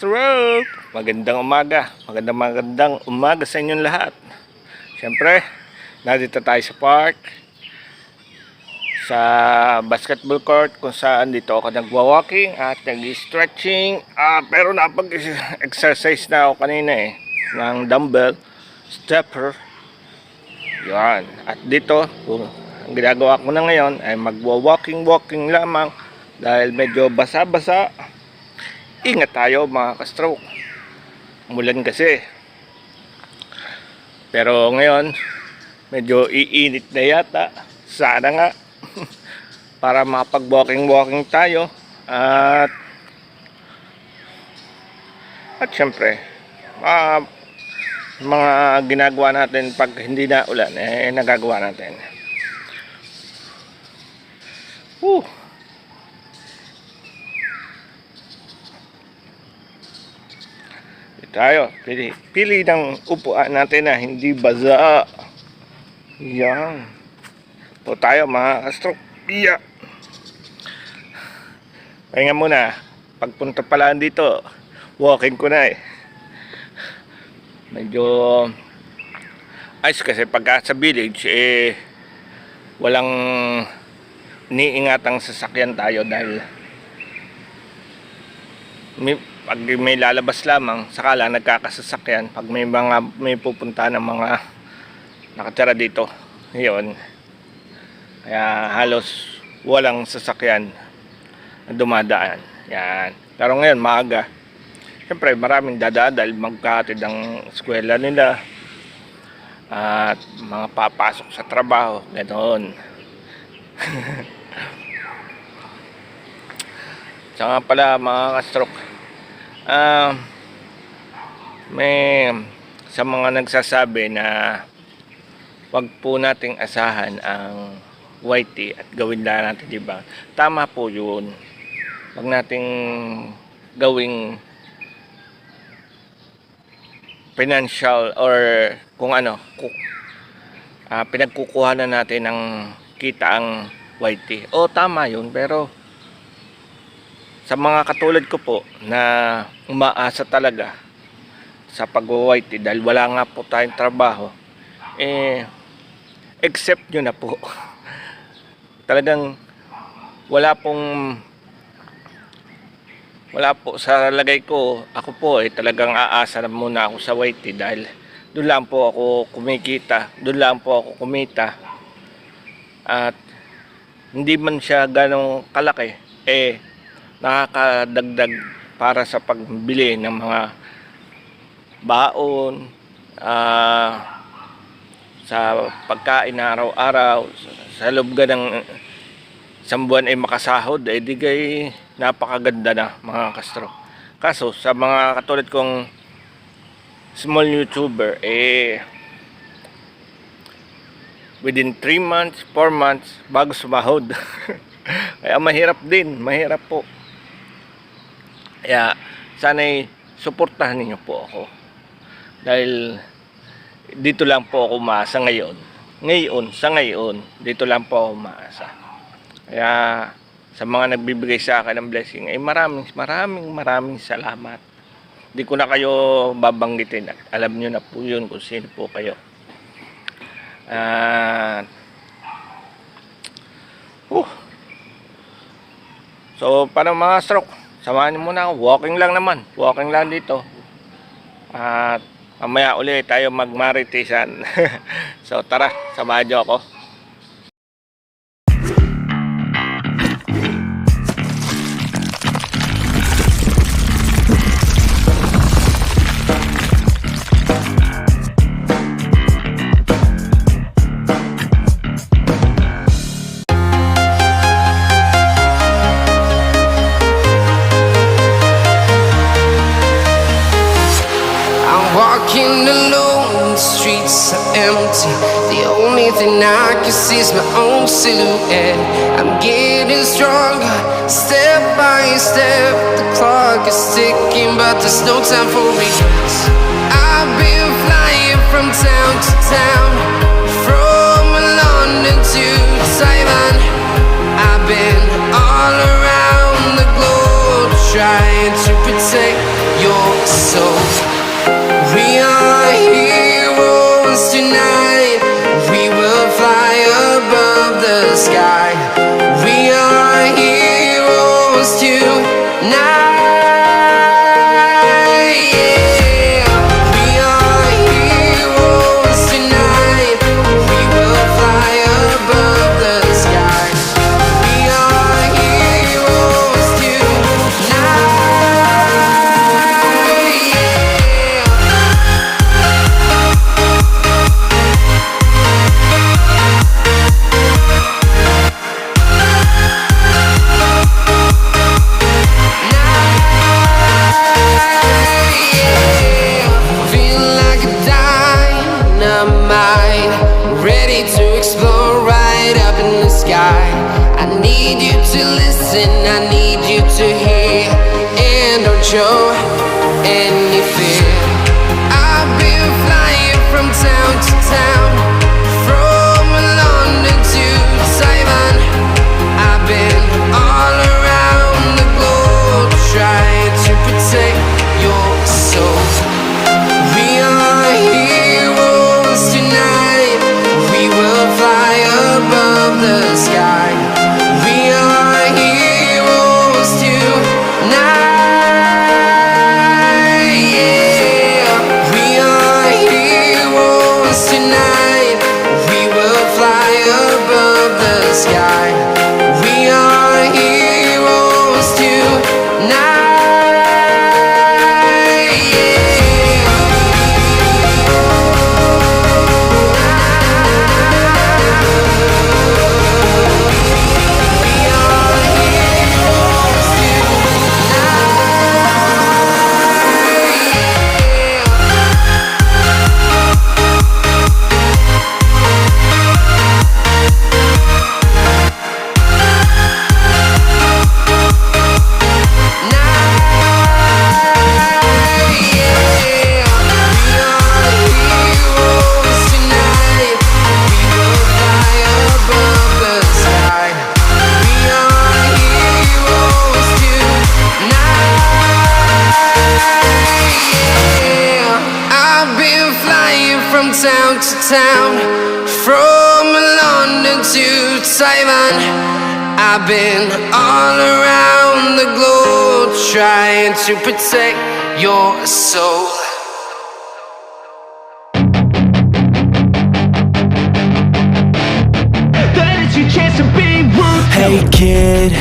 Stroke! Magandang umaga sa inyong lahat. Siyempre, nandito tayo sa park, sa basketball court, kung saan dito ako nagwa-walking at nag-stretching. Pero napag-exercise na ako kanina ng dumbbell, stepper. Yan. At dito, ang ginagawa ko na ngayon ay magwa-walking lamang dahil medyo basa-basa. Ingat tayo mga ka-stroke. Umulan kasi. Pero ngayon, medyo iinit na yata. Sana nga. Para makapag-walking tayo. At syempre, mga ginagawa natin pag hindi na ulan, nagagawa natin. Tayo, pili ng upuan natin na hindi basa. Yan. Po tayo mga ka-stroke. Yeah. Pahinga muna. Pagpunta pala dito, walking ko na medyo ayos kasi pagka sa village walang niingatang sasakyan tayo dahil pag may lalabas lamang saka lang nagkakasasakyan pag may pupunta ng mga nakatira dito. Yun, kaya halos walang sasakyan na dumadaan. Yan. Pero ngayon maaga, siyempre maraming dadaan dahil magkahatid ang eskwela nila at mga papasok sa trabaho, ganoon. Saka pala mga ka-stroke, may sa mga nagsasabi na wag po nating asahan ang white tea at gawin lang natin, diba? Tama po yun. Wag nating gawing financial or kung ano, pinagkukuha na natin ng kita ang white tea. O tama yun, pero sa mga katulad ko po na umaasa talaga sa pag-white tea dahil wala nga po tayong trabaho, accept nyo na po. Talagang wala po sa lagay ko. Ako po talagang aasa na muna ako sa white tea dahil doon lang po ako kumikita, doon lang po ako kumita. At hindi man siya ganong kalaki, nakakadagdag para sa pagbili ng mga baon, sa pagkain na araw-araw. Sa loob ng isang buwan makasahod, di kay napakaganda na mga ka-stroke. Kaso sa mga katulad kong small YouTuber, within 3 months, 4 months bago sumahod. Kaya mahirap po. Kaya sana'y suportahan niyo po ako dahil dito lang po ako umaasa ngayon, dito lang po ako umaasa. Kaya sa mga nagbibigay sa akin ng blessing, maraming salamat. Di ko na kayo babanggitin at alam nyo na po yun kung sino po kayo. So para mga stroke, samahan nyo muna ako. Walking lang dito. At mamaya ulit tayo magmaritisan. So tara, samahan nyo ako. Walking alone, the streets are empty. The only thing I can see is my own silhouette. I'm getting stronger, step by step. The clock is ticking, but there's no time for regrets. I've been flying from town to town, from London to Taiwan. been all around the globe trying to protect your soul. We are heroes tonight. We will fly above the sky. We are heroes tonight. Yeah. We are heroes tonight. We will fly above the sky. We are heroes tonight. Feel like a dynamite, ready to explode right up in the sky. I need you to listen, I need you to hear, and don't show any fear. I've been flying from town to town, from London to Taiwan. I've been all around the globe trying to protect your soul. We are heroes tonight. We will fly above the sky. We are heroes tonight. Yeah. We are heroes tonight. We will fly above the sky. We are heroes tonight. Town to town, from London to Taiwan. I've been all around the globe trying to protect your soul. Hey kid,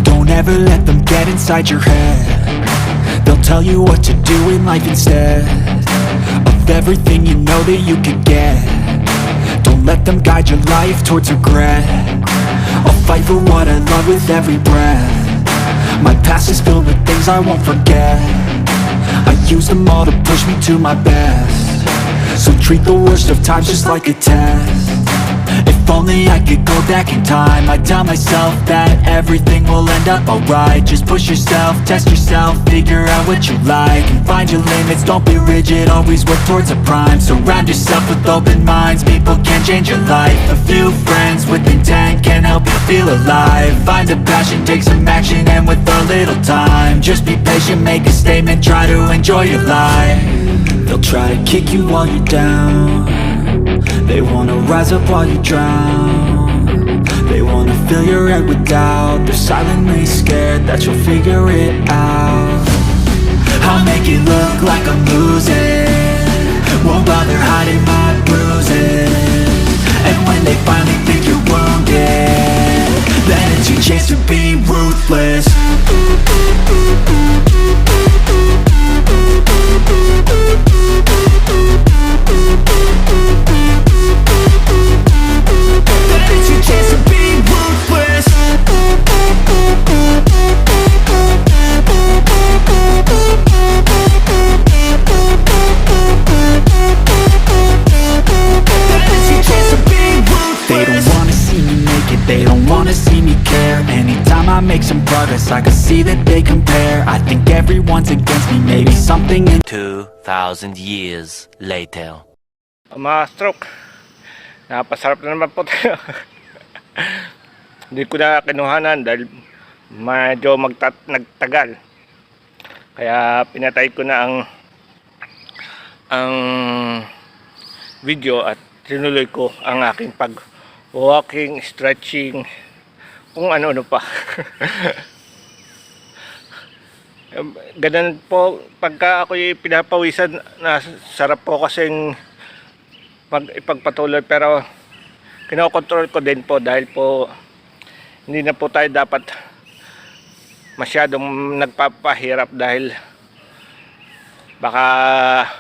don't ever let them get inside your head. They'll tell you what to do in life instead of everything you know that you could get. Don't let them guide your life towards regret. I'll fight for what I love with every breath. My past is filled with things I won't forget. I use them all to push me to my best. So treat the worst of times just like a test. If only I could go back in time, I'd tell myself that everything will end up alright. Just push yourself, test yourself, figure out what you like, and find your limits, don't be rigid, always work towards a prime. Surround yourself with open minds, people can change your life. A few friends with intent can help you feel alive. Find a passion, take some action, and with a little time, just be patient, make a statement, try to enjoy your life. They'll try to kick you while you're down. They wanna rise up while you drown. They wanna fill your head with doubt. They're silently scared that you'll figure it out. I'll make it look like I'm losing, won't bother hiding my bruises. And when they finally think you're wounded, then it's your chance to be ruthless. I make some progress, I can see that they compare. I think everyone's against me, maybe something in 2,000 years later. Mga stroke, napasarap na naman po tayo. Hindi ko na kinuhanan dahil medyo nagtagal. Kaya pinatay ko na ang video at sinuloy ko ang aking pag walking, stretching, kung ano-ano pa. Ganun po pagka ako'y pinapawisan, na sarap po kasing ipagpatuloy, pero kinokontrol ko din po dahil po hindi na po tayo dapat masyadong nagpapahirap dahil baka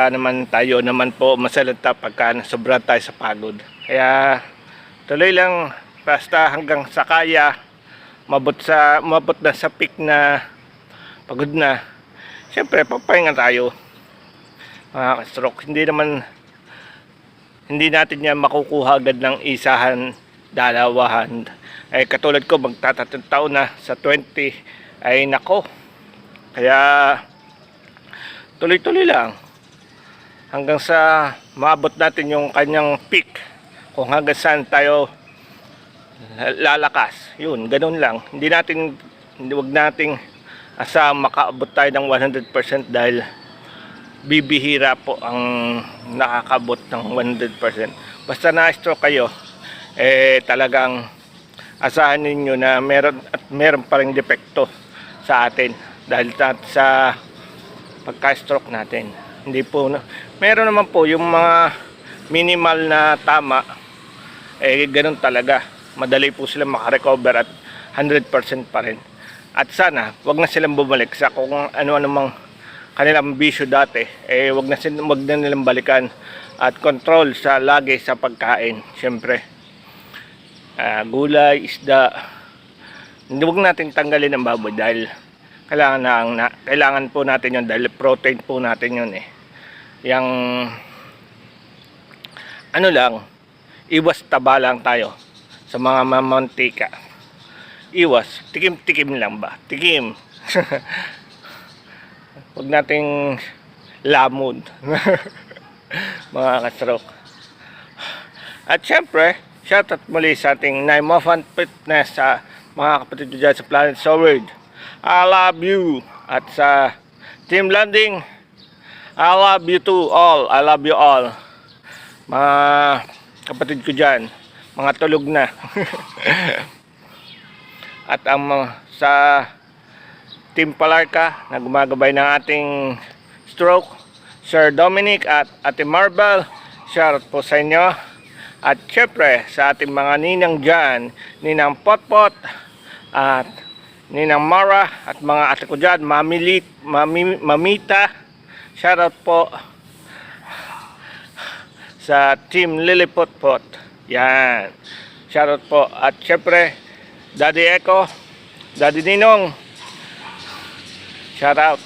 naman tayo naman po masalanta pagka nasobra tayo sa pagod. Kaya tuloy lang basta hanggang sa kaya, mabot na sa peak na pagod na, siyempre papahinga tayo mga ka-stroke. Hindi natin yan makukuha agad ng isahan, dalawahan. Ay katulad ko, magtatatang taon na sa 20, ay nako. Kaya tuloy-tuloy lang hanggang sa maabot natin yung kanyang peak, kung hanggang saan tayo lalakas. Yun, ganun lang. Wag nating asa makaabot tayo ng 100% dahil bibihira po ang nakakabot ng 100%. Basta na-stroke kayo, talagang asahan ninyo na meron pa ring depekto sa atin dahil sa pagka-stroke natin. Hindi po, meron naman po yung mga minimal na tama, ganun talaga. Madali po sila makarecover at 100% pa rin. At sana, wag na silang bumalik sa kung ano-ano mang kanilang bisyo dati. Wag na nilang balikan at control lagi sa pagkain. Siyempre, gulay, isda, huwag natin tanggalin ang baboy dahil kailangan po natin yun dahil protein po natin yun Yang ano lang, iwas taba lang tayo sa mga mamantika. Iwas, tikim-tikim lang ba? Tikim. Huwag nating lamon. Mga ka-stroke. At syempre, shoutout muli sa ating Naimofan Fitness, sa mga kapatid ko dyan sa Planet Soward. I love you. At sa Team Landing, I love you too all. I love you all. Mga kapatid ko dyan, mga tulog na. At sa Team Palarca na gumagabay ng ating stroke, Sir Dominic at Ate Marvel, shoutout po sa inyo. At syempre sa ating mga ninang dyan, Ninang Potpot at Ninang Mara at mga ate ko dyan, Mamita, shoutout po sa Team Lilipotpot. Yan, shoutout po. At syempre Daddy Echo, Daddy Ninong, shoutout.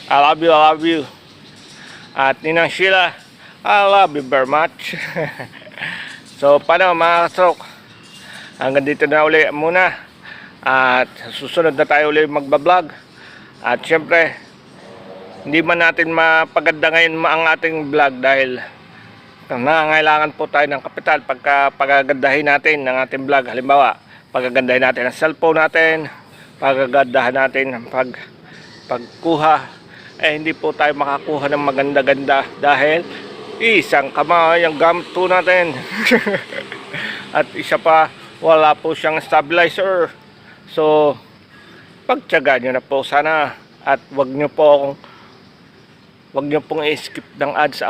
I love you, I love you. At Ninang Sheila, I love you very much. So paano mga ka-stroke, hanggang dito na uli muna. At susunod na tayo uli magbablog. At syempre, hindi man natin mapaganda ngayon ang ating vlog dahil nangangailangan po tayo ng kapital pagka pagagandahin natin ng ating vlog. Halimbawa, pagagandahin natin ang cellphone natin, pagagandahan natin ang pagkuha, hindi po tayo makakuha ng maganda-ganda dahil isang kamay ang gamit po natin. At isa pa, wala po siyang stabilizer. So pagtiyagaan nyo na po sana at wag nyo pong i-skip ng ads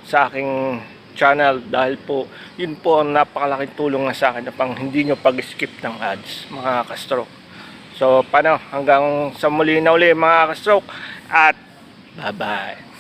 sa aking channel dahil po yun po ang napakalaking tulong na sa akin na pang hindi nyo pag-skip ng ads mga ka-stroke. So paano, hanggang sa muli na uli mga ka-stroke at bye bye.